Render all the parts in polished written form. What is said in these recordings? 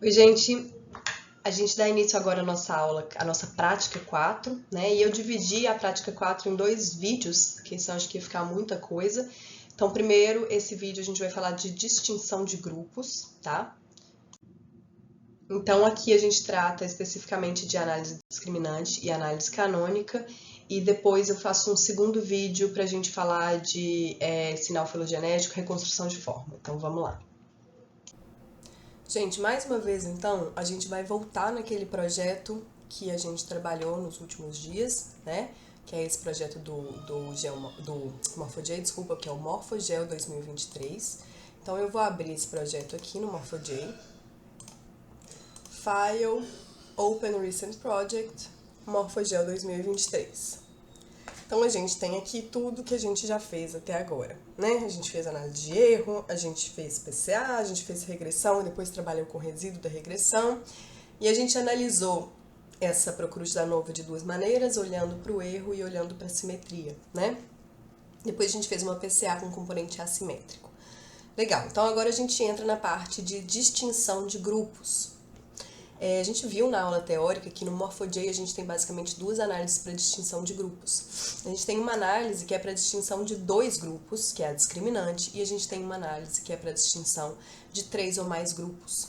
Oi, gente. A gente dá início agora à nossa aula, a nossa prática 4, né? E eu dividi a prática 4 em dois vídeos, porque senão acho que ia ficar muita coisa. Então, primeiro, esse vídeo a gente vai falar de distinção de grupos, tá? Então, aqui a gente trata especificamente de análise discriminante e análise canônica, e depois eu faço um segundo vídeo para a gente falar de sinal filogenético, reconstrução de forma. Então, vamos lá. Gente, mais uma vez então, a gente vai voltar naquele projeto que a gente trabalhou nos últimos dias, né? Que é esse projeto do Morphojay, desculpa, que é o Morphogel 2023. Então eu vou abrir esse projeto aqui no Morphojay. File, Open Recent Project, Morphogel 2023. Então a gente tem aqui tudo que a gente já fez até agora, né? A gente fez análise de erro, a gente fez PCA, a gente fez regressão e depois trabalhou com resíduo da regressão. E a gente analisou essa Procruz da Nova de duas maneiras, olhando para o erro e olhando para a simetria, né? Depois a gente fez uma PCA com componente assimétrico. Legal, então agora a gente entra na parte de distinção de grupos. A gente viu na aula teórica que no Morphojay a gente tem basicamente duas análises para distinção de grupos. A gente tem uma análise que é para distinção de dois grupos, que é a discriminante, e a gente tem uma análise que é para distinção de 3 ou mais grupos.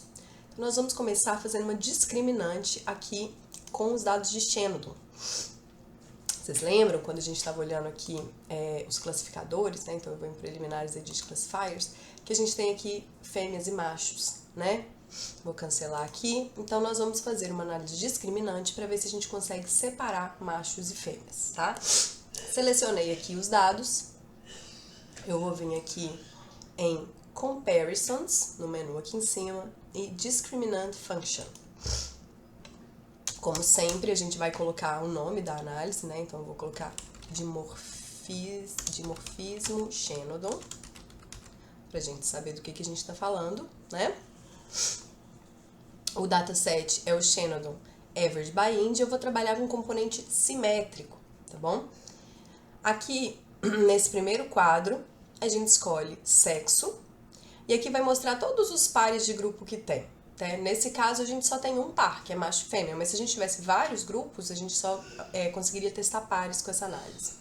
Então, nós vamos começar fazendo uma discriminante aqui com os dados de Shenodon. Vocês lembram quando a gente estava olhando aqui os classificadores, né? Então eu vou em preliminares e edit classifiers, que a gente tem aqui fêmeas e machos, né? Vou cancelar aqui. Então nós vamos fazer uma análise discriminante para ver se a gente consegue separar machos e fêmeas, tá? Selecionei aqui os dados. Eu vou vir aqui em Comparisons, no menu aqui em cima, e Discriminant Function. Como sempre, a gente vai colocar o nome da análise, né? Então eu vou colocar dimorfismo Shenodon, pra gente saber do que a gente tá falando, né? O dataset é o Shenodon Average by Inde, eu vou trabalhar com um componente simétrico, tá bom? Aqui, nesse primeiro quadro, a gente escolhe sexo, e aqui vai mostrar todos os pares de grupo que tem. Nesse caso, a gente só tem um par, que é macho e fêmea, mas se a gente tivesse vários grupos, a gente só conseguiria testar pares com essa análise.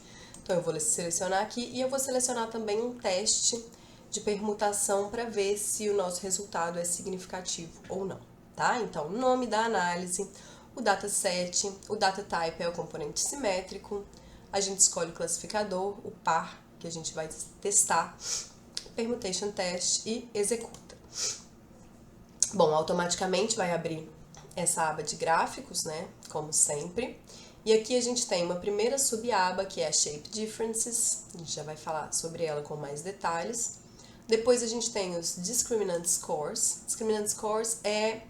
Então, eu vou selecionar aqui e eu vou selecionar também um teste de permutação para ver se o nosso resultado é significativo ou não, tá? Então, o nome da análise, o dataset, o data type é o componente simétrico, a gente escolhe o classificador, o par que a gente vai testar, permutation test e executa. Bom, automaticamente vai abrir essa aba de gráficos, né, como sempre. E aqui a gente tem uma primeira subaba, que é a Shape Differences, a gente já vai falar sobre ela com mais detalhes. Depois a gente tem os Discriminant Scores. Discriminant Scores é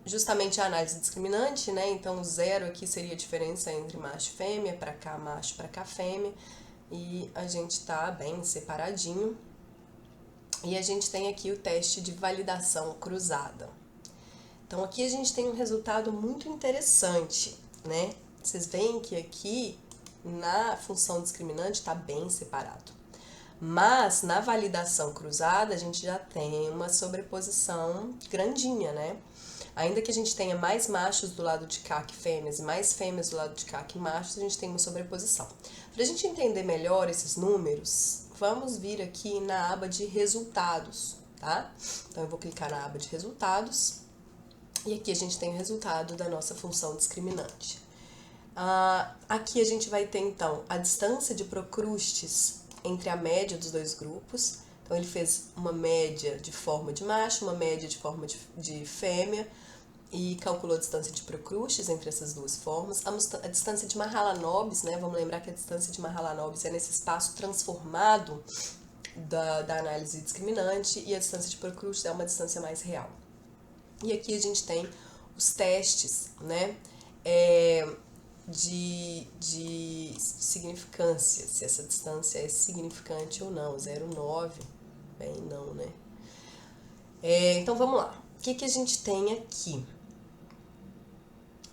justamente a análise discriminante, né, então o zero aqui seria a diferença entre macho e fêmea, para cá macho, para cá fêmea, e a gente tá bem separadinho. E a gente tem aqui o teste de validação cruzada. Então aqui a gente tem um resultado muito interessante, né? Vocês veem que aqui na função discriminante está bem separado. Mas na validação cruzada a gente já tem uma sobreposição grandinha, né? Ainda que a gente tenha mais machos do lado de cá que fêmeas e mais fêmeas do lado de cá que machos, a gente tem uma sobreposição. Para a gente entender melhor esses números, vamos vir aqui na aba de resultados, tá? Então eu vou clicar na aba de resultados e aqui a gente tem o resultado da nossa função discriminante. Aqui a gente vai ter então a distância de procrustes entre a média dos dois grupos. Então ele fez uma média de forma de macho, uma média de forma de fêmea e calculou a distância de procrustes entre essas duas formas. A distância de Mahalanobis, né? Vamos lembrar que a distância de Mahalanobis é nesse espaço transformado da análise discriminante e a distância de procrustes é uma distância mais real. E aqui a gente tem os testes, né? De significância, se essa distância é significante ou não, 0,9, bem não, né? Então vamos lá, o que a gente tem aqui?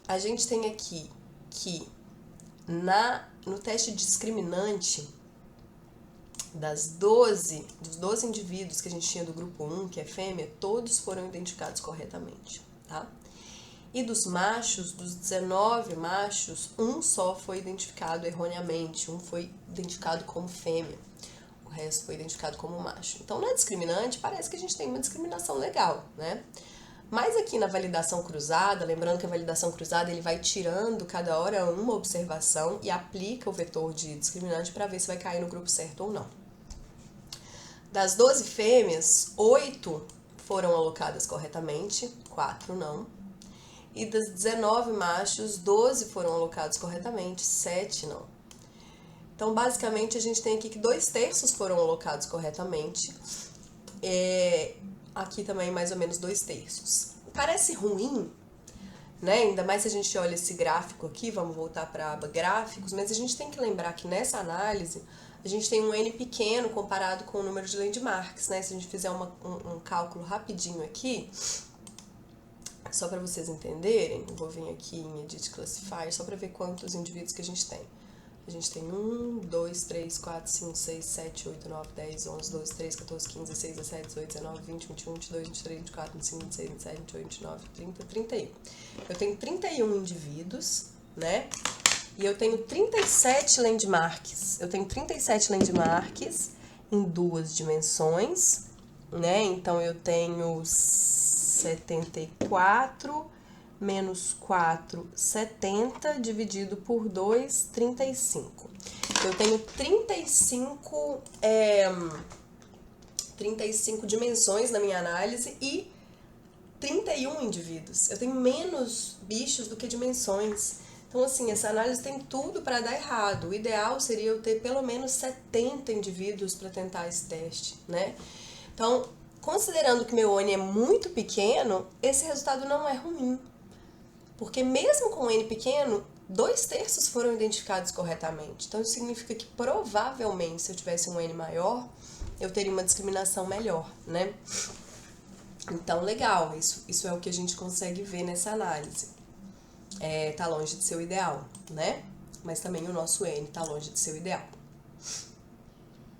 A gente tem aqui que no teste discriminante dos 12 indivíduos que a gente tinha do grupo 1, que é fêmea, todos foram identificados corretamente, tá? E dos machos, dos 19 machos, um só foi identificado erroneamente, um foi identificado como fêmea, o resto foi identificado como macho. Então, na discriminante, parece que a gente tem uma discriminação legal, né? Mas aqui na validação cruzada, lembrando que a validação cruzada ele vai tirando cada hora uma observação e aplica o vetor de discriminante para ver se vai cair no grupo certo ou não. Das 12 fêmeas, 8 foram alocadas corretamente, 4 não. E das 19 machos, 12 foram alocados corretamente, 7 não. Então, basicamente, a gente tem aqui que 2/3 foram alocados corretamente. Aqui também mais ou menos 2/3. Parece ruim, né? Ainda mais se a gente olha esse gráfico aqui, vamos voltar para a aba gráficos, mas a gente tem que lembrar que nessa análise a gente tem um N pequeno comparado com o número de landmarks, né? Se a gente fizer um cálculo rapidinho aqui, só para vocês entenderem, eu vou vir aqui em Edit Classifier só para ver quantos indivíduos que a gente tem. A gente tem 1, 2, 3, 4, 5, 6, 7, 8, 9, 10, 11, 12, 13, 14, 15, 16, 17, 18, 19, 20, 21, 22, 23, 24, 25, 26, 27, 28, 29, 30, 31. Eu tenho 31 indivíduos, né? E eu tenho 37 landmarks. Eu tenho 37 landmarks em 2 dimensões, né? Então, eu tenho 74 menos 4, 70, dividido por 2, 35. Eu tenho 35 dimensões na minha análise e 31 indivíduos. Eu tenho menos bichos do que dimensões. Então, assim, essa análise tem tudo para dar errado. O ideal seria eu ter pelo menos 70 indivíduos para tentar esse teste, né? Então, considerando que meu N é muito pequeno, esse resultado não é ruim. Porque mesmo com um N pequeno, 2/3 foram identificados corretamente. Então, isso significa que provavelmente, se eu tivesse um N maior, eu teria uma discriminação melhor, né? Então, legal, isso é o que a gente consegue ver nessa análise. Tá longe de ser o ideal, né? Mas também o nosso N tá longe de ser o ideal.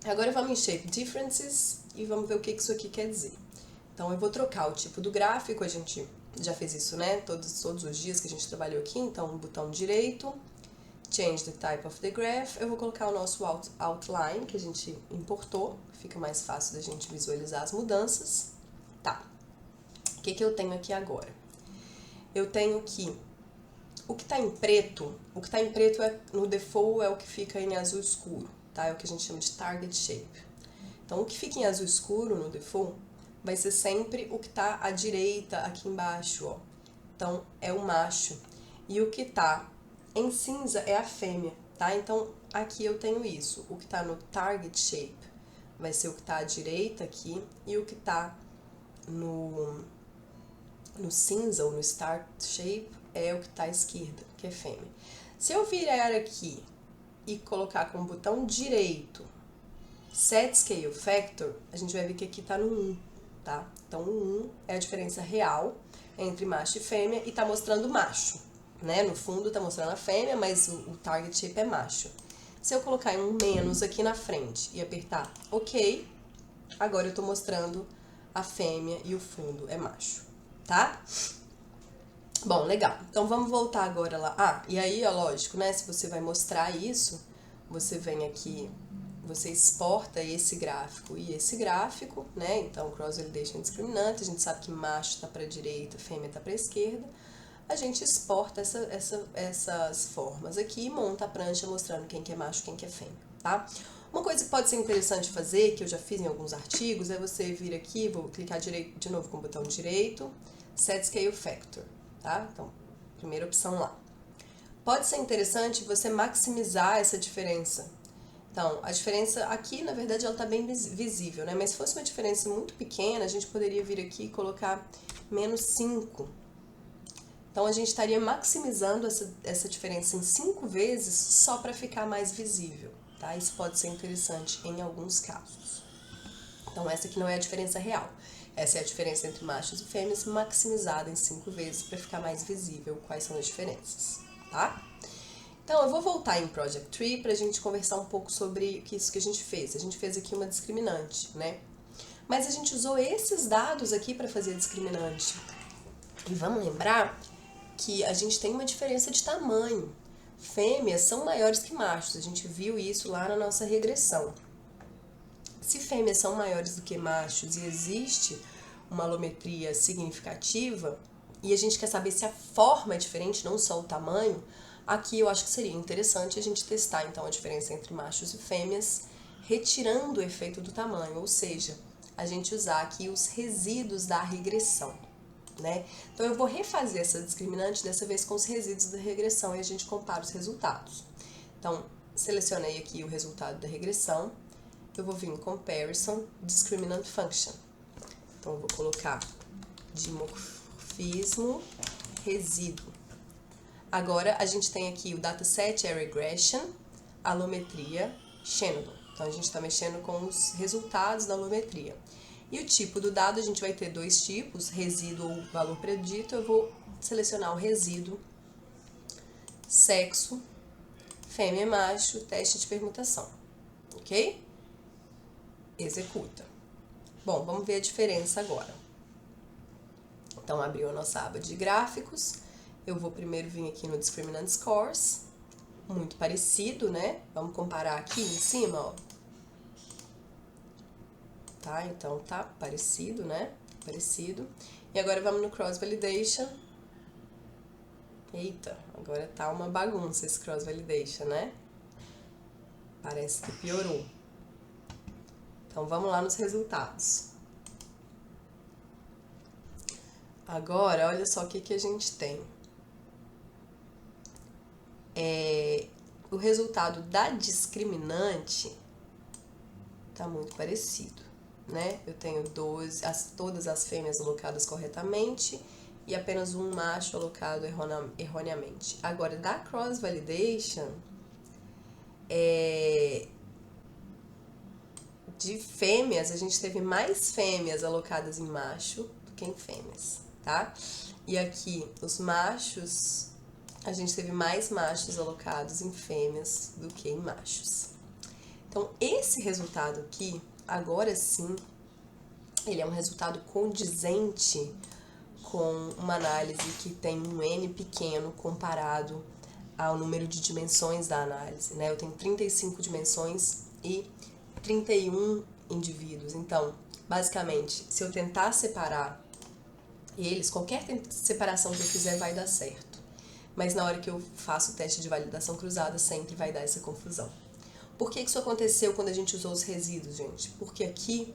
Agora vamos em Shape Differences e vamos ver o que isso aqui quer dizer. Então, eu vou trocar o tipo do gráfico, a gente já fez isso, né? Todos os dias que a gente trabalhou aqui. Então, botão direito, Change the Type of the Graph. Eu vou colocar o nosso outline, que a gente importou. Fica mais fácil da gente visualizar as mudanças. Tá. O que eu tenho aqui agora? Eu tenho que o que está em preto no default é o que fica em azul escuro, tá? É o que a gente chama de Target Shape. Então, o que fica em azul escuro no default vai ser sempre o que está à direita aqui embaixo, ó. Então, é o macho. E o que está em cinza é a fêmea, tá? Então, aqui eu tenho isso. O que está no Target Shape vai ser o que está à direita aqui, e o que está no cinza ou no Start Shape é o que está à esquerda, que é fêmea. Se eu virar aqui e colocar com o botão direito Set Scale Factor, a gente vai ver que aqui está no 1, tá? Então, o 1 é a diferença real entre macho e fêmea e está mostrando macho, né? No fundo está mostrando a fêmea, mas o Target Shape é macho. Se eu colocar um menos aqui na frente e apertar OK, agora eu estou mostrando a fêmea e o fundo é macho, tá? Bom, legal. Então, vamos voltar agora lá. E aí, ó, lógico, né? Se você vai mostrar isso, você vem aqui, você exporta esse gráfico e esse gráfico, né? Então, cross-validation discriminante, a gente sabe que macho está para a direita, fêmea está para a esquerda. A gente exporta essas formas aqui e monta a prancha mostrando quem que é macho e quem que é fêmea, tá? Uma coisa que pode ser interessante fazer, que eu já fiz em alguns artigos, é você vir aqui, vou clicar de novo com o botão direito, Set Scale Factor. Tá? Então, primeira opção lá. Pode ser interessante você maximizar essa diferença. Então, a diferença aqui, na verdade, ela está bem visível, né? Mas se fosse uma diferença muito pequena, a gente poderia vir aqui e colocar menos 5. Então, a gente estaria maximizando essa diferença em 5 vezes só para ficar mais visível, tá? Isso pode ser interessante em alguns casos. Então, essa aqui não é a diferença real. Essa é a diferença entre machos e fêmeas maximizada em 5 vezes para ficar mais visível quais são as diferenças, tá? Então, eu vou voltar em Project Tree para a gente conversar um pouco sobre isso que a gente fez. A gente fez aqui uma discriminante, né? Mas a gente usou esses dados aqui para fazer a discriminante. E vamos lembrar que a gente tem uma diferença de tamanho. Fêmeas são maiores que machos, a gente viu isso lá na nossa regressão. Se fêmeas são maiores do que machos e existe uma alometria significativa, e a gente quer saber se a forma é diferente, não só o tamanho, aqui eu acho que seria interessante a gente testar então a diferença entre machos e fêmeas, retirando o efeito do tamanho, ou seja, a gente usar aqui os resíduos da regressão, né? Então eu vou refazer essa discriminante dessa vez com os resíduos da regressão e a gente compara os resultados. Então, selecionei aqui o resultado da regressão, eu vou vir em Comparison, Discriminant Function. Então, eu vou colocar dimorfismo, resíduo. Agora, a gente tem aqui o dataset é Regression, alometria, Shannon. Então, a gente está mexendo com os resultados da alometria. E o tipo do dado, a gente vai ter dois tipos, resíduo ou valor predito. Eu vou selecionar o resíduo, sexo, fêmea e macho, teste de permutação. Ok? Executa. Bom, vamos ver a diferença agora. Então, abriu a nossa aba de gráficos. Eu vou primeiro vir aqui no Discriminant Scores. Muito parecido, né? Vamos comparar aqui em cima, ó. Tá? Então, tá parecido, né? Parecido. E agora vamos no Cross Validation. Eita, agora tá uma bagunça esse Cross Validation, né? Parece que piorou. Então, vamos lá nos resultados. Agora, olha só o que a gente tem. O resultado da discriminante tá muito parecido, né? Eu tenho todas as fêmeas alocadas corretamente e apenas um macho alocado erroneamente. Agora, da Cross Validation, de fêmeas, a gente teve mais fêmeas alocadas em macho do que em fêmeas, tá? E aqui, os machos, a gente teve mais machos alocados em fêmeas do que em machos. Então, esse resultado aqui, agora sim, ele é um resultado condizente com uma análise que tem um N pequeno comparado ao número de dimensões da análise, né? Eu tenho 35 dimensões e 31 indivíduos. Então, basicamente, se eu tentar separar eles, qualquer separação que eu fizer vai dar certo. Mas na hora que eu faço o teste de validação cruzada, sempre vai dar essa confusão. Por que isso aconteceu quando a gente usou os resíduos, gente? Porque aqui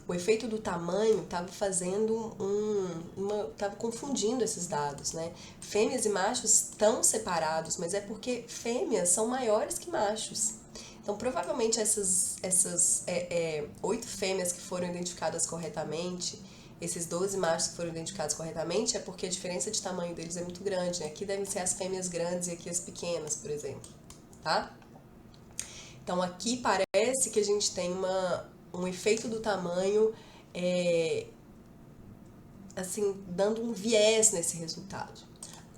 o efeito do tamanho estava fazendo estava confundindo esses dados, né? Fêmeas e machos estão separados, mas é porque fêmeas são maiores que machos. Então, provavelmente essas 8 fêmeas que foram identificadas corretamente, esses 12 machos que foram identificados corretamente, é porque a diferença de tamanho deles é muito grande, né? Aqui devem ser as fêmeas grandes e aqui as pequenas, por exemplo, tá? Então, aqui parece que a gente tem um efeito do tamanho, assim, dando um viés nesse resultado.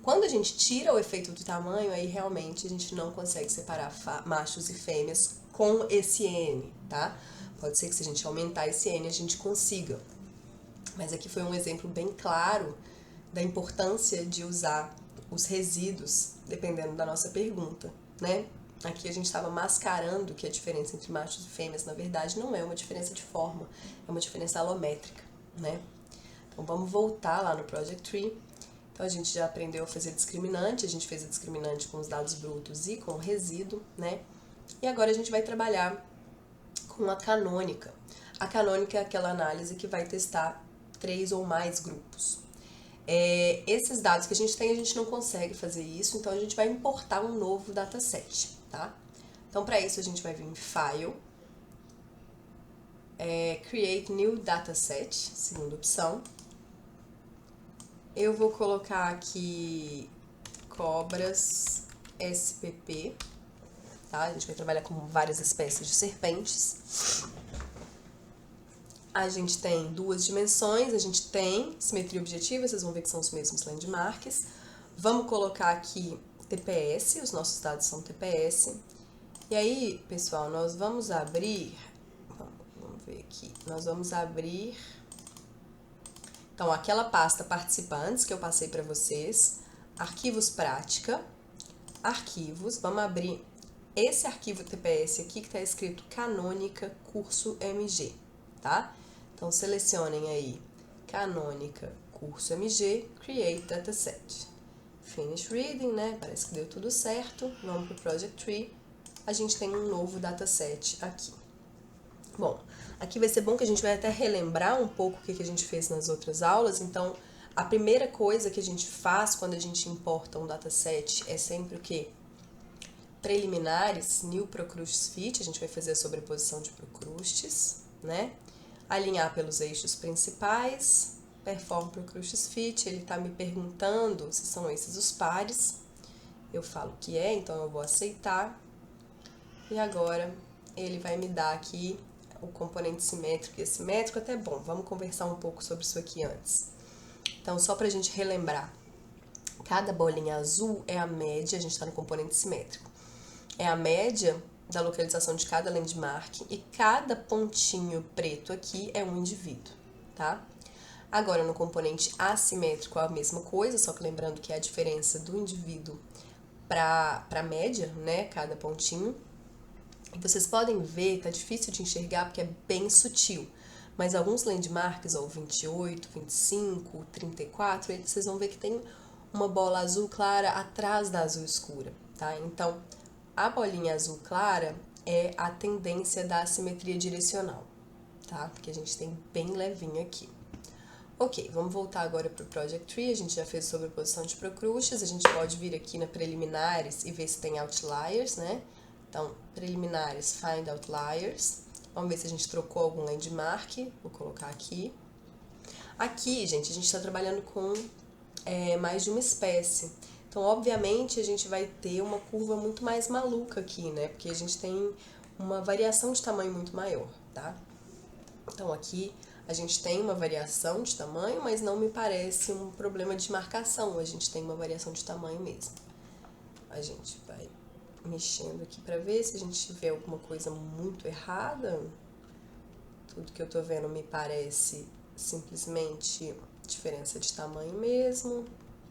Quando a gente tira o efeito do tamanho, aí realmente a gente não consegue separar machos e fêmeas com esse N, tá? Pode ser que se a gente aumentar esse N, a gente consiga. Mas aqui foi um exemplo bem claro da importância de usar os resíduos, dependendo da nossa pergunta, né? Aqui a gente estava mascarando que a diferença entre machos e fêmeas, na verdade, não é uma diferença de forma, é uma diferença alométrica, né? Então, vamos voltar lá no Project Tree. Então, a gente já aprendeu a fazer discriminante, a gente fez a discriminante com os dados brutos e com o resíduo, né? E agora a gente vai trabalhar com a canônica. A canônica é aquela análise que vai testar 3 ou mais grupos. Esses dados que a gente não consegue fazer isso, então a gente vai importar um novo dataset, tá? Então, para isso, a gente vai vir em File, Create New Dataset, segunda opção. Eu vou colocar aqui cobras SPP, tá? A gente vai trabalhar com várias espécies de serpentes. A gente tem 2 dimensões, a gente tem simetria objetiva, vocês vão ver que são os mesmos landmarks. Vamos colocar aqui TPS, os nossos dados são TPS. E aí, pessoal, nós vamos abrir, vamos ver aqui, nós vamos abrir, então, aquela pasta participantes que eu passei para vocês, arquivos prática, arquivos, vamos abrir esse arquivo TPS aqui que está escrito Canônica Curso MG, tá? Então, selecionem aí Canônica Curso MG, Create Dataset. Finish Reading, né? Parece que deu tudo certo. Vamos para o Project Tree. A gente tem um novo dataset aqui. Bom, aqui vai ser bom que a gente vai até relembrar um pouco o que a gente fez nas outras aulas. Então, a primeira coisa que a gente faz quando a gente importa um dataset é sempre o quê? Preliminares, New Procrustes Fit, a gente vai fazer a sobreposição de Procrustes, né? Alinhar pelos eixos principais, Perform Procrustes Fit, ele tá me perguntando se são esses os pares. Eu falo que é, então eu vou aceitar. E agora ele vai me dar aqui o componente simétrico e assimétrico, até bom, vamos conversar um pouco sobre isso aqui antes. Então, só pra gente relembrar, cada bolinha azul é a média, a gente tá no componente simétrico, é a média da localização de cada landmark e cada pontinho preto aqui é um indivíduo, tá? Agora, no componente assimétrico é a mesma coisa, só que lembrando que é a diferença do indivíduo para a média, né, cada pontinho. E vocês podem ver, tá difícil de enxergar porque é bem sutil, mas alguns landmarks, ó, 28, 25, 34, vocês vão ver que tem uma bola azul clara atrás da azul escura, tá? Então, a bolinha azul clara é a tendência da assimetria direcional, tá? Porque a gente tem bem levinho aqui. Ok, vamos voltar agora para o Project Tree, a gente já fez sobreposição de Procrustes, a gente pode vir aqui na preliminares e ver se tem outliers, né? Então, preliminares, find outliers. Vamos ver se a gente trocou algum landmark. Vou colocar aqui. Aqui, gente, a gente está trabalhando com mais de uma espécie. Então, obviamente, a gente vai ter uma curva muito mais maluca aqui, né? Porque a gente tem uma variação de tamanho muito maior, tá? Então, aqui a gente tem uma variação de tamanho, mas não me parece um problema de marcação. A gente tem uma variação de tamanho mesmo. A gente vai mexendo aqui para ver se a gente tiver alguma coisa muito errada. Tudo que eu tô vendo me parece simplesmente diferença de tamanho mesmo.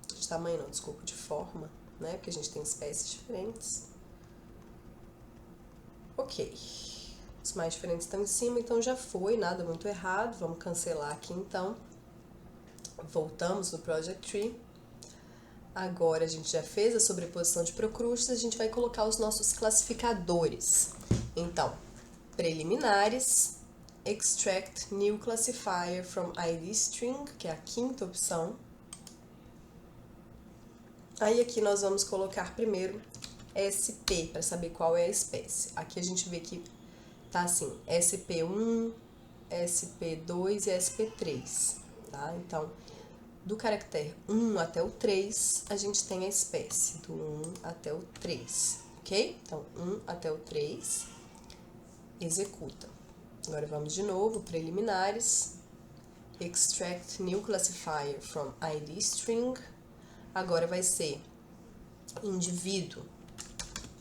De tamanho não, desculpa, de forma, né? Porque a gente tem espécies diferentes. Ok. Os mais diferentes estão em cima, então já foi, nada muito errado. Vamos cancelar aqui então. Voltamos no Project Tree. Agora a gente já fez a sobreposição de Procrustes, a gente vai colocar os nossos classificadores. Então, preliminares, extract new classifier from ID string, que é a quinta opção. Aí aqui nós vamos colocar primeiro SP, para saber qual é a espécie. Aqui a gente vê que tá assim, SP1, SP2 e SP3, tá? Então, do caractere 1 até o 3, a gente tem a espécie, do 1 até o 3, ok? Então, 1 até o 3, executa. Agora vamos de novo, preliminares, extract new classifier from ID string, agora vai ser indivíduo,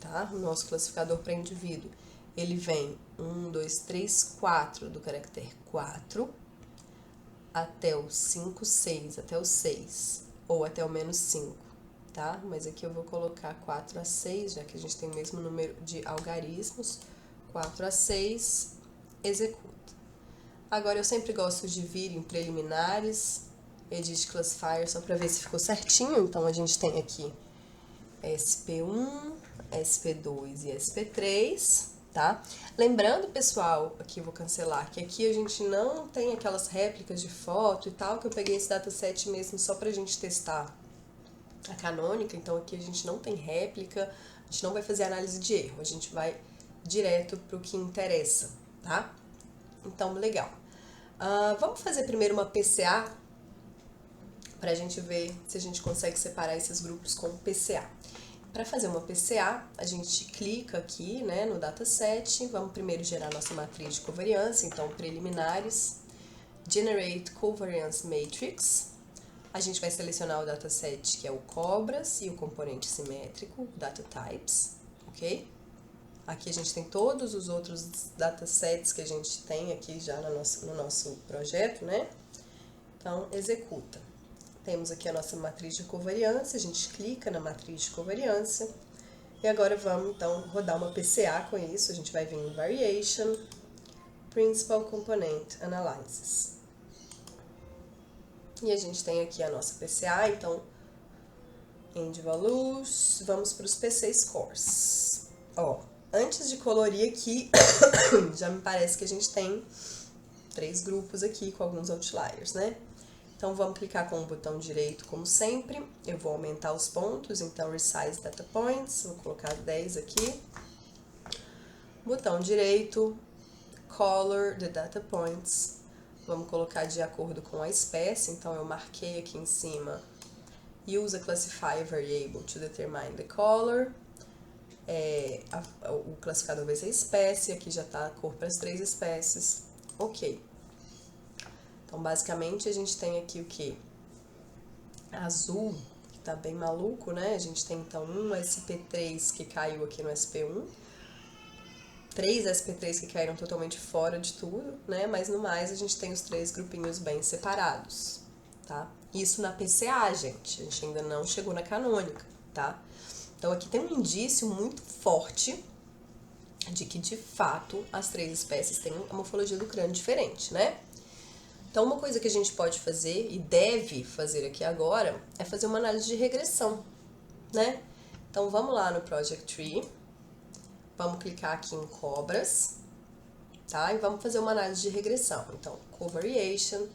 tá? O nosso classificador para indivíduo, ele vem 1, 2, 3, 4 do caractere 4, até o 5, 6, até o 6, ou até o menos 5, tá? Mas aqui eu vou colocar 4 a 6, já que a gente tem o mesmo número de algarismos, 4 a 6, executa. Agora eu sempre gosto de vir em preliminares, edit classifier, só para ver se ficou certinho. Então a gente tem aqui SP1, SP2 e SP3, tá? Lembrando, pessoal, aqui eu vou cancelar, que aqui a gente não tem aquelas réplicas de foto e tal, que eu peguei esse dataset mesmo só pra gente testar a canônica, então aqui a gente não tem réplica, a gente não vai fazer análise de erro, a gente vai direto pro que interessa, tá? Então, legal. Vamos fazer primeiro uma PCA, pra gente ver se a gente consegue separar esses grupos com PCA. Para fazer uma PCA, a gente clica aqui, né, no dataset, vamos primeiro gerar nossa matriz de covariância, então preliminares, generate covariance matrix. A gente vai selecionar o dataset que é o cobras e o componente simétrico, data types, ok? Aqui a gente tem todos os outros datasets que a gente tem aqui já no nosso projeto, né? Então, executa. Temos aqui a nossa matriz de covariância, a gente clica na matriz de covariância. E agora vamos, então, rodar uma PCA com isso. A gente vai vir em Variation, Principal Component Analysis. E a gente tem aqui a nossa PCA, então, End Values, vamos para os PC Scores. Ó, antes de colorir aqui, já me parece que a gente tem 3 grupos aqui com alguns outliers, né? Então, vamos clicar com o botão direito, como sempre. Eu vou aumentar os pontos, então, Resize Data Points, vou colocar 10 aqui. Botão direito, Color the Data Points. Vamos colocar de acordo com a espécie, então, eu marquei aqui em cima, Use a Classifier Variable to determine the color. O classificador vai ser espécie, aqui já está a cor para as 3 espécies. Ok. Então, basicamente, a gente tem aqui o que? Azul, que tá bem maluco, né? A gente tem, então, um SP3 que caiu aqui no SP1. 3 SP3 que caíram totalmente fora de tudo, né? Mas, no mais, a gente tem os 3 grupinhos bem separados, tá? Isso na PCA, gente. A gente ainda não chegou na canônica, tá? Então, aqui tem um indício muito forte de que, de fato, as 3 espécies têm uma morfologia do crânio diferente, né? Então, uma coisa que a gente pode fazer e deve fazer aqui agora é fazer uma análise de regressão, né? Então, vamos lá no Project Tree, vamos clicar aqui em cobras, tá? E vamos fazer uma análise de regressão. Então, Covariation,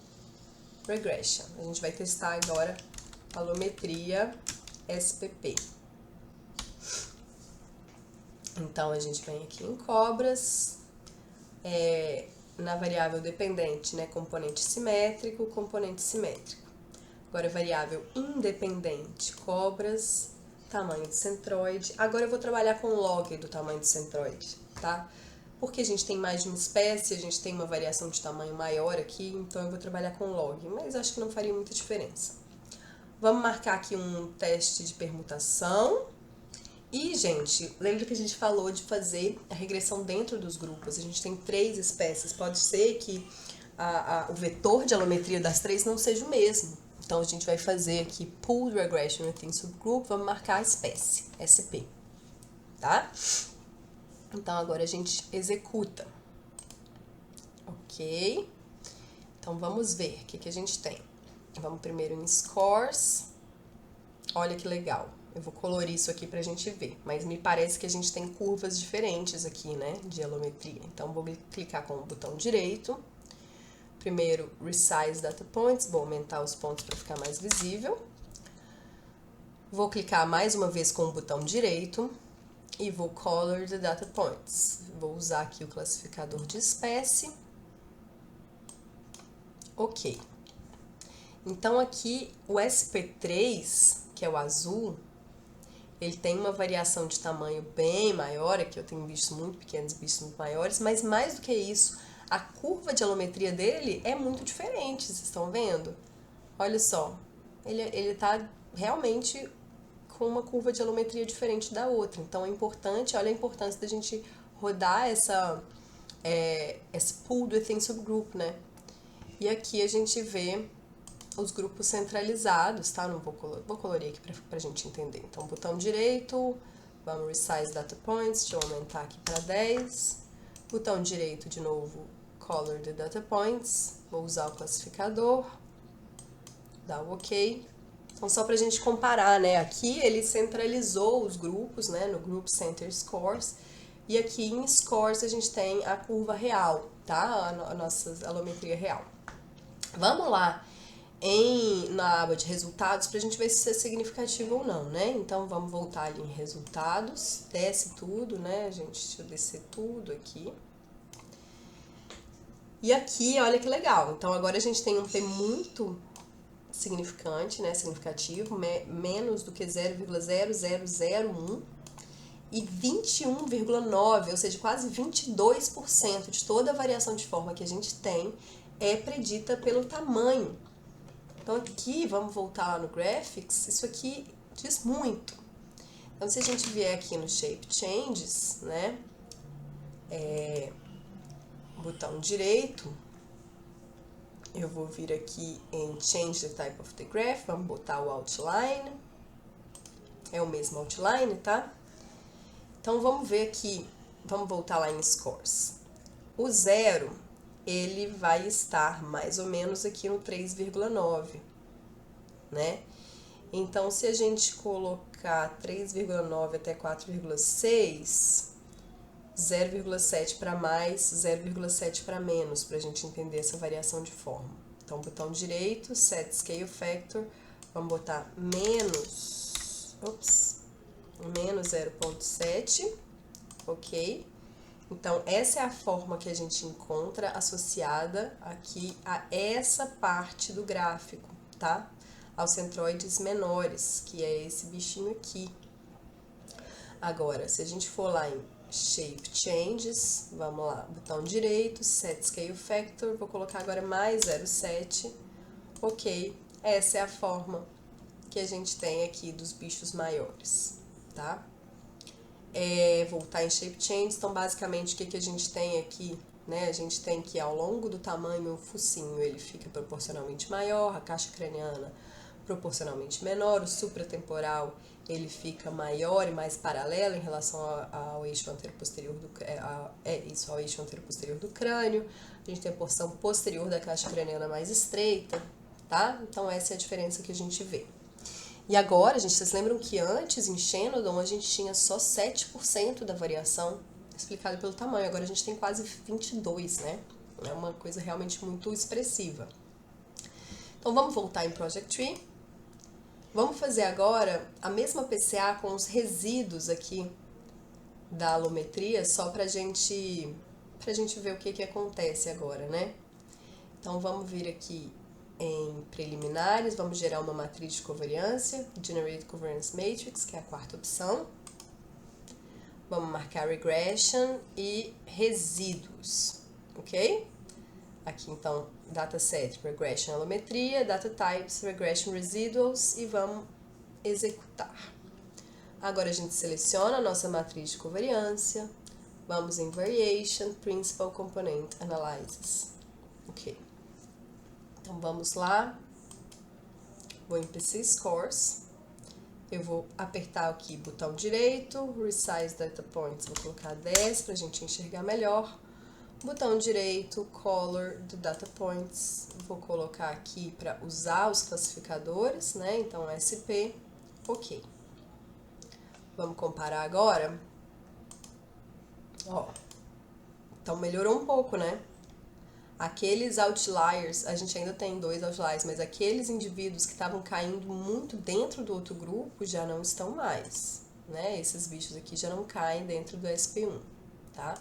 Regression. A gente vai testar agora alometria SPP. Então, a gente vem aqui em cobras, na variável dependente, né, componente simétrico. Agora, variável independente, cobras, tamanho de centroide. Agora eu vou trabalhar com o log do tamanho de centroide, tá? Porque a gente tem mais de uma espécie, a gente tem uma variação de tamanho maior aqui, então eu vou trabalhar com log, mas acho que não faria muita diferença. Vamos marcar aqui um teste de permutação. E, gente, lembra que a gente falou de fazer a regressão dentro dos grupos? A gente tem 3 espécies. Pode ser que o vetor de alometria das 3 não seja o mesmo. Então, a gente vai fazer aqui Pooled Regression within Subgroup. Vamos marcar a espécie, SP, tá? Então, agora a gente executa. Ok. Então, vamos ver o que a gente tem. Vamos primeiro em Scores. Olha que legal. Eu vou colorir isso aqui pra gente ver, mas me parece que a gente tem curvas diferentes aqui, né, de alometria. Então, vou clicar com o botão direito. Primeiro, Resize Data Points, vou aumentar os pontos para ficar mais visível. Vou clicar mais uma vez com o botão direito e vou Color the Data Points. Vou usar aqui o classificador de espécie. Ok. Então, aqui, o SP3, que é o azul, ele tem uma variação de tamanho bem maior, aqui eu tenho bichos muito pequenos e bichos muito maiores, mas mais do que isso, a curva de alometria dele é muito diferente, vocês estão vendo? Olha só, ele tá realmente com uma curva de alometria diferente da outra, então é importante, olha a importância da gente rodar essa pooled within subgroup, né? E aqui a gente vê os grupos centralizados, tá? Não vou colorir aqui pra gente entender. Então, botão direito, vamos Resize Data Points, deixa eu aumentar aqui para 10. Botão direito, de novo, Color the Data Points, vou usar o classificador, dá o OK. Então, só pra gente comparar, né? Aqui ele centralizou os grupos, né? No Group Center Scores. E aqui em Scores a gente tem a curva real, tá? A nossa alometria real. Vamos lá na aba de resultados pra gente ver se isso é significativo ou não, né? Então, vamos voltar ali em resultados, desce tudo, né, gente? Deixa eu descer tudo aqui. E aqui, olha que legal. Então, agora a gente tem um P muito significante, né, significativo, menos do que 0,0001 e 21,9, ou seja, quase 22% de toda a variação de forma que a gente tem é predita pelo tamanho Então aqui, vamos voltar lá no Graphics, isso aqui diz muito. Então se a gente vier aqui no Shape Changes, né, botão direito, eu vou vir aqui em Change the Type of the Graph, vamos botar o Outline, é o mesmo Outline, tá? Então vamos ver aqui, vamos voltar lá em Scores. O 0, ele vai estar mais ou menos aqui no 3,9, né? Então se a gente colocar 3,9 até 4,6, 0,7 para mais, 0,7 para menos, para a gente entender essa variação de forma. Então, botão direito, Set Scale Factor, vamos botar menos 0,7, ok? Então, essa é a forma que a gente encontra associada aqui a essa parte do gráfico, tá? Aos centroides menores, que é esse bichinho aqui. Agora, se a gente for lá em Shape Changes, vamos lá, botão direito, Set Scale Factor, vou colocar agora mais 0,7, ok, essa é a forma que a gente tem aqui dos bichos maiores, tá? Voltar em Shape Changes, então basicamente o que a gente tem aqui, né, a gente tem que ao longo do tamanho, o focinho ele fica proporcionalmente maior, a caixa craniana proporcionalmente menor, o supratemporal ele fica maior e mais paralelo em relação ao eixo anteroposterior ao eixo anteroposterior do crânio. A gente tem a porção posterior da caixa craniana mais estreita, tá? Então essa é a diferença que a gente vê. E agora, gente, vocês lembram que antes em Shenodon a gente tinha só 7% da variação explicada pelo tamanho, agora a gente tem quase 22%, né? É uma coisa realmente muito expressiva. Então vamos voltar em Project Tree. Vamos fazer agora a mesma PCA com os resíduos aqui da alometria, só pra gente ver o que acontece agora, né? Então vamos vir aqui em preliminares, vamos gerar uma matriz de covariância, Generate Covariance Matrix, que é a quarta opção. Vamos marcar Regression e resíduos, ok? Aqui então, Dataset, Regression Alometria, Data Types, Regression Residuals e vamos executar. Agora a gente seleciona a nossa matriz de covariância, vamos em Variation, Principal Component Analysis. Ok. Então vamos lá, vou em PC Scores, eu vou apertar aqui botão direito, Resize Data Points, vou colocar 10 para a gente enxergar melhor. Botão direito, Color do Data Points, vou colocar aqui para usar os classificadores, né? Então SP, ok. Vamos comparar agora. Ó, então melhorou um pouco, né? Aqueles outliers, a gente ainda tem 2 outliers, mas aqueles indivíduos que estavam caindo muito dentro do outro grupo já não estão mais, né? Esses bichos aqui já não caem dentro do SP1, tá?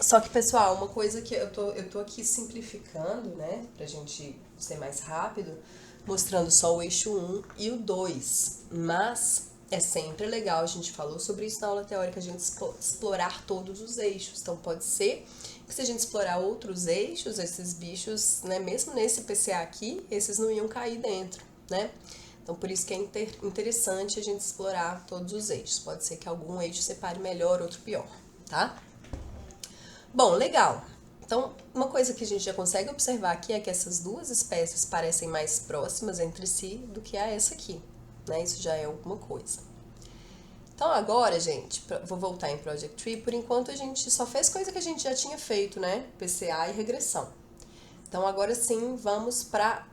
Só que, pessoal, uma coisa que eu tô aqui simplificando, né, pra gente ser mais rápido, mostrando só o eixo 1 e o 2, mas é sempre legal, a gente falou sobre isso na aula teórica, a gente explorar todos os eixos. Então pode ser que se a gente explorar outros eixos, esses bichos, né, mesmo nesse PCA aqui, esses não iam cair dentro, né? Então por isso que é interessante a gente explorar todos os eixos. Pode ser que algum eixo separe melhor, outro pior, tá? Bom, legal. Então, uma coisa que a gente já consegue observar aqui é que essas duas espécies parecem mais próximas entre si do que essa aqui, né? Isso já é alguma coisa. Então, agora, gente, vou voltar em Project Tree. Por enquanto, a gente só fez coisa que a gente já tinha feito, né? PCA e regressão. Então, agora sim, vamos para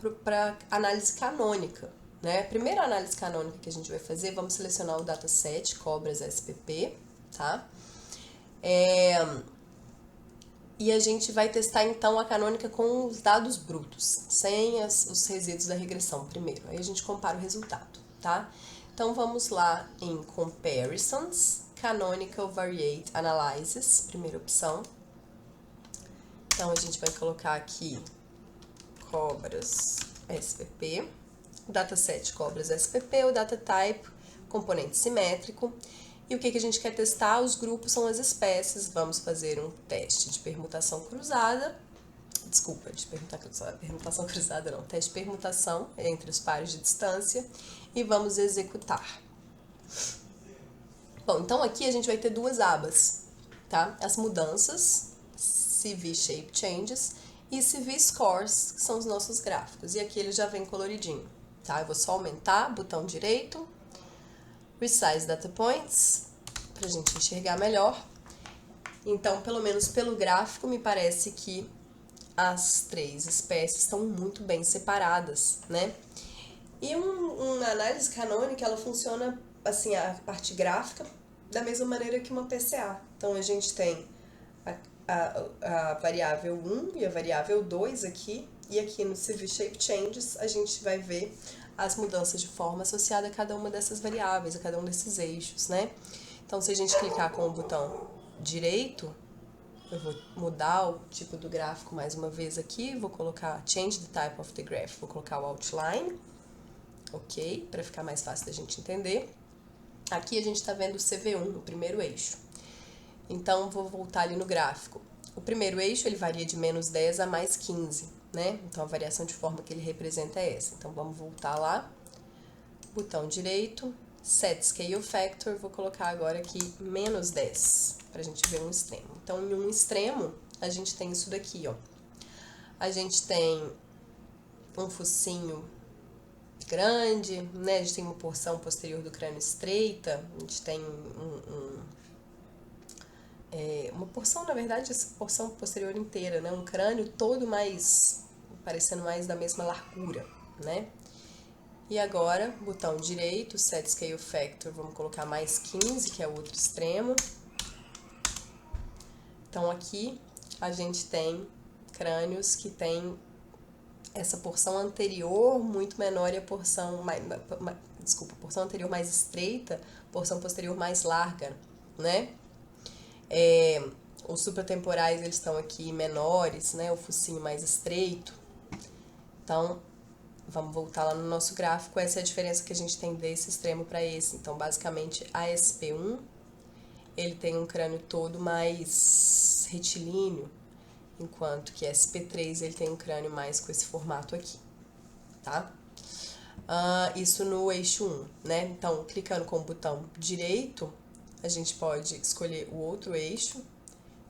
análise canônica, né? A primeira análise canônica que a gente vai fazer, vamos selecionar o dataset, cobras SPP, tá? E a gente vai testar então a canônica com os dados brutos, sem os resíduos da regressão primeiro. Aí a gente compara o resultado, tá? Então vamos lá em Comparisons, Canonical Variate Analysis, primeira opção. Então a gente vai colocar aqui cobras SPP, dataset cobras SPP, o data type, componente simétrico. E o que a gente quer testar? Os grupos são as espécies. Vamos fazer um teste de permutação cruzada desculpa, de permutação cruzada não, teste de permutação entre os pares de distância e vamos executar. Bom, então aqui a gente vai ter duas abas, tá? As mudanças, CV Shape Changes e CV Scores, que são os nossos gráficos. E aqui ele já vem coloridinho, tá? Eu vou só aumentar, botão direito, Resize Data Points, pra gente enxergar melhor. Então, pelo menos pelo gráfico, me parece que as três espécies estão muito bem separadas, né? E uma análise canônica, ela funciona, assim, a parte gráfica, da mesma maneira que uma PCA. Então, a gente tem a variável 1 e a variável 2 aqui, e aqui no CV Shape Changes a gente vai ver as mudanças de forma associada a cada uma dessas variáveis, a cada um desses eixos, né? Então, se a gente clicar com o botão direito, eu vou mudar o tipo do gráfico mais uma vez aqui, vou colocar Change the Type of the Graph, vou colocar o Outline, ok? Para ficar mais fácil da gente entender. Aqui a gente está vendo o CV1, o primeiro eixo. Então, vou voltar ali no gráfico. O primeiro eixo, ele varia de menos 10 a mais 15, né? Então, a variação de forma que ele representa é essa. Então, vamos voltar lá. Botão direito, Set Scale Factor, vou colocar agora aqui menos 10, para a gente ver um extremo. Então, em um extremo, a gente tem isso daqui, ó. A gente tem um focinho grande, né? A gente tem uma porção posterior do crânio estreita, a gente tem uma porção, na verdade, essa porção posterior inteira, né? Um crânio todo mais, parecendo mais da mesma largura, né? E agora, botão direito, Set Scale Factor, vamos colocar mais 15, que é o outro extremo. Então, aqui a gente tem crânios que tem essa porção anterior muito menor e a porção porção anterior mais estreita, porção posterior mais larga, né? Os supratemporais, eles estão aqui menores, né? O focinho mais estreito. Então, vamos voltar lá no nosso gráfico. Essa é a diferença que a gente tem desse extremo para esse. Então, basicamente, a SP1, ele tem um crânio todo mais retilíneo, enquanto que a SP3, ele tem um crânio mais com esse formato aqui, tá? Isso no eixo 1, né? Então, clicando com o botão direito, a gente pode escolher o outro eixo.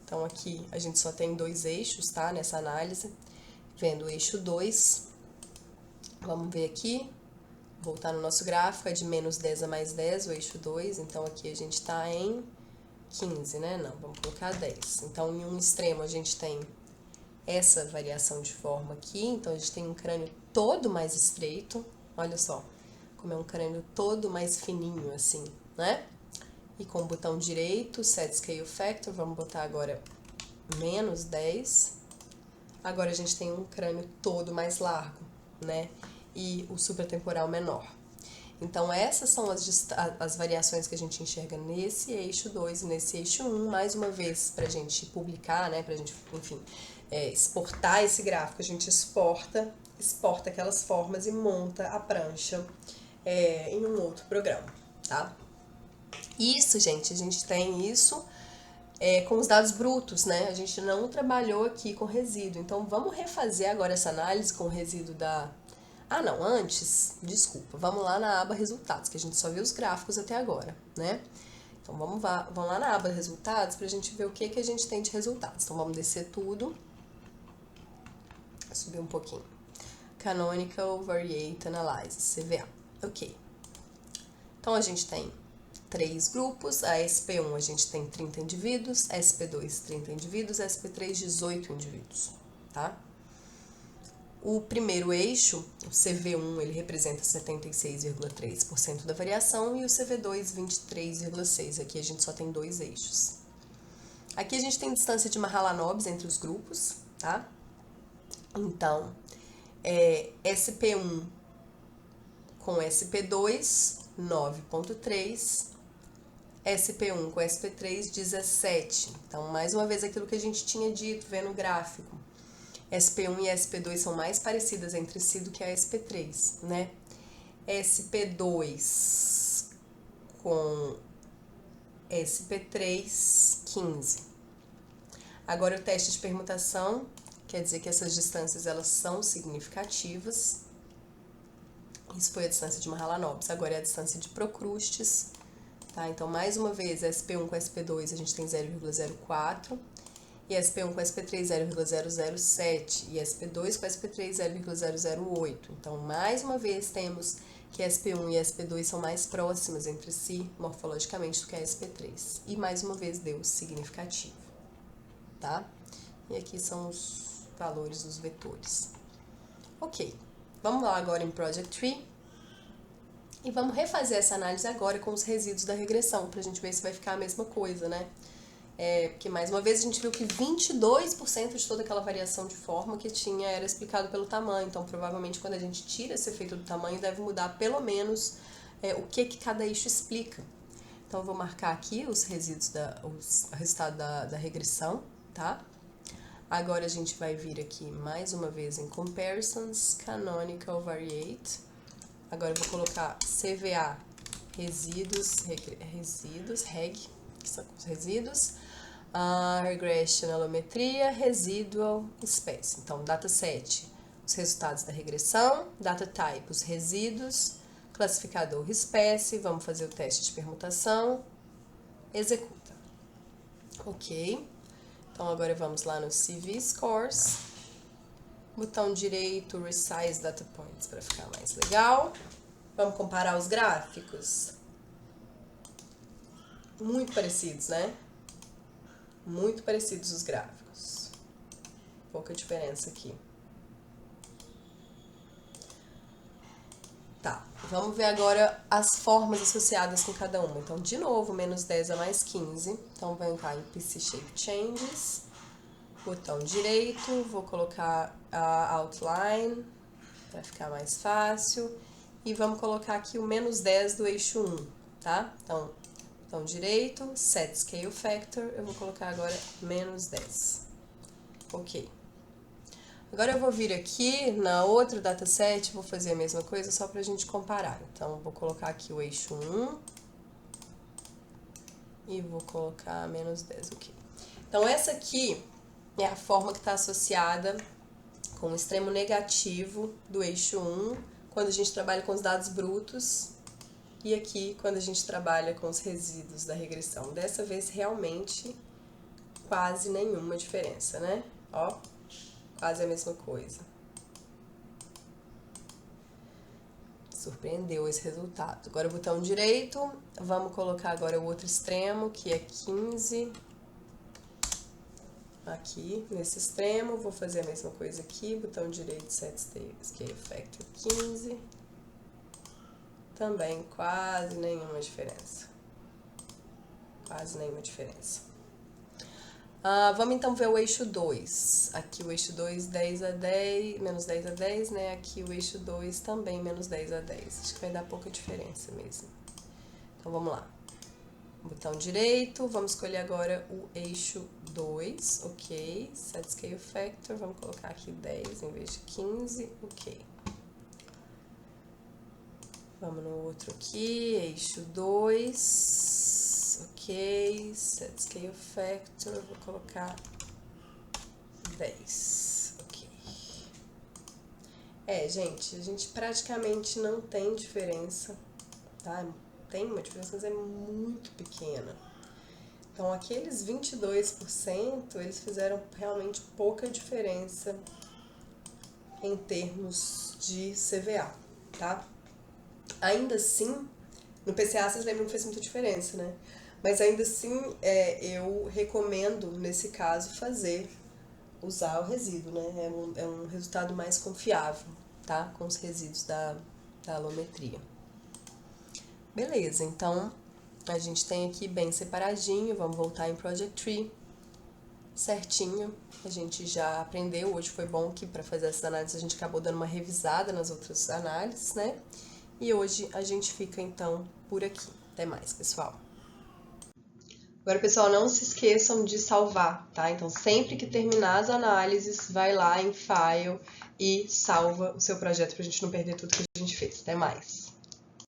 Então, aqui a gente só tem dois eixos, tá? Nessa análise. Vendo o eixo 2, vamos ver aqui, voltar no nosso gráfico, é de menos 10 a mais 10, o eixo 2. Então, aqui a gente tá em 15, né? Não, vamos colocar 10. Então, em um extremo a gente tem essa variação de forma aqui. Então, a gente tem um crânio todo mais estreito. Olha só, como é um crânio todo mais fininho, assim, né? E com o botão direito, Set Scale Factor, vamos botar agora menos 10. Agora, a gente tem um crânio todo mais largo, né? E o supratemporal menor. Então, essas são as variações que a gente enxerga nesse eixo 2 e nesse eixo 1. Mais uma vez, para a gente publicar, né? Para a gente, enfim, exportar esse gráfico, a gente exporta aquelas formas e monta a prancha em um outro programa, tá? Isso, gente, a gente tem isso com os dados brutos, né? A gente não trabalhou aqui com resíduo. Então, vamos refazer agora essa análise com o resíduo da... não, antes, desculpa, vamos lá na aba resultados, que a gente só viu os gráficos até agora, né? Então, vamos lá na aba resultados pra gente ver o que a gente tem de resultados. Então, vamos descer tudo. Subir um pouquinho. Canonical Variate Analysis, CVA. Ok. Então, a gente tem 3 grupos. A SP1 a gente tem 30 indivíduos, a SP2 30 indivíduos, a SP3 18 indivíduos, tá? O primeiro eixo, o CV1, ele representa 76,3% da variação e o CV2, 23,6%. Aqui a gente só tem 2 eixos. Aqui a gente tem distância de Mahalanobis entre os grupos, tá? Então, SP1 com SP2, 9,3%. SP1 com SP3, 17%. Então, mais uma vez, aquilo que a gente tinha dito, vendo o gráfico. SP1 e SP2 são mais parecidas entre si do que a SP3, né? SP2 com SP3, 15%. Agora, o teste de permutação quer dizer que essas distâncias elas são significativas. Isso foi a distância de Mahalanobis, agora é a distância de Procrustes, tá? Então, mais uma vez, SP1 com SP2 a gente tem 0,04, e SP1 com SP3 0,007, e SP2 com SP3 0,008. Então, mais uma vez, temos que SP1 e SP2 são mais próximas entre si, morfologicamente, do que a SP3. E, mais uma vez, deu significativo, tá? E aqui são os valores dos vetores. Ok, vamos lá agora em Project Tree. E vamos refazer essa análise agora com os resíduos da regressão, pra gente ver se vai ficar a mesma coisa, né? Porque, mais uma vez, a gente viu que 22% de toda aquela variação de forma que tinha era explicado pelo tamanho. Então, provavelmente, quando a gente tira esse efeito do tamanho, deve mudar pelo menos o que cada eixo explica. Então, eu vou marcar aqui os resíduos, o resultado da regressão, tá? Agora, a gente vai vir aqui, mais uma vez, em Comparisons, Canonical Variate. Agora, eu vou colocar CVA, resíduos, reg, que são os resíduos, regression, alometria, residual, espécie. Então, dataset, os resultados da regressão, data type, os resíduos, classificador, espécie, vamos fazer o teste de permutação, executa. Ok, então agora vamos lá no CV Scores, botão direito, Resize Data Points para ficar mais legal. Vamos comparar os gráficos. Muito parecidos, né? Muito parecidos os gráficos. Pouca diferença aqui. Tá, vamos ver agora as formas associadas com cada uma. Então, de novo, menos 10 a mais 15. Então, vou entrar em PC Shape Changes. Botão direito, vou colocar a Outline, para ficar mais fácil. E vamos colocar aqui o menos 10 do eixo 1, tá? Então, botão direito, Set Scale Factor, eu vou colocar agora menos 10. Ok. Agora eu vou vir aqui na outra dataset, vou fazer a mesma coisa só pra gente comparar. Então, vou colocar aqui o eixo 1 e vou colocar menos 10, ok. Então, essa aqui é a forma que está associada com o extremo negativo do eixo 1, quando a gente trabalha com os dados brutos, e aqui quando a gente trabalha com os resíduos da regressão. Dessa vez, realmente, quase nenhuma diferença, né? Ó, quase a mesma coisa. Surpreendeu esse resultado. Agora, botão direito, vamos colocar agora o outro extremo, que é 15. Aqui, nesse extremo, vou fazer a mesma coisa aqui, botão direito, Set Scale Factor 15. Também quase nenhuma diferença. Quase nenhuma diferença. Vamos então ver o eixo 2. Aqui o eixo 2, 10 a 10, menos 10 a 10, né? Aqui o eixo 2 também, menos 10 a 10. Acho que vai dar pouca diferença mesmo. Então, vamos lá. Botão direito, vamos escolher agora o eixo 2, ok. Set Scale Factor, vamos colocar aqui 10 em vez de 15, ok. Vamos no outro aqui, eixo 2, ok. Set Scale Factor, vou colocar 10, ok. Gente, a gente praticamente não tem diferença, tá? Tem uma diferença, mas é muito pequena. Então, aqueles 22%, eles fizeram realmente pouca diferença em termos de CVA, tá? Ainda assim, no PCA vocês lembram que fez muita diferença, né? Mas ainda assim, eu recomendo, nesse caso, usar o resíduo, né? É um resultado mais confiável, tá? Com os resíduos da alometria. Beleza, então a gente tem aqui bem separadinho, vamos voltar em Project Tree, certinho, a gente já aprendeu, hoje foi bom que para fazer essas análises a gente acabou dando uma revisada nas outras análises, né? E hoje a gente fica então por aqui. Até mais, pessoal! Agora, pessoal, não se esqueçam de salvar, tá? Então, sempre que terminar as análises, vai lá em File e salva o seu projeto pra gente não perder tudo que a gente fez. Até mais!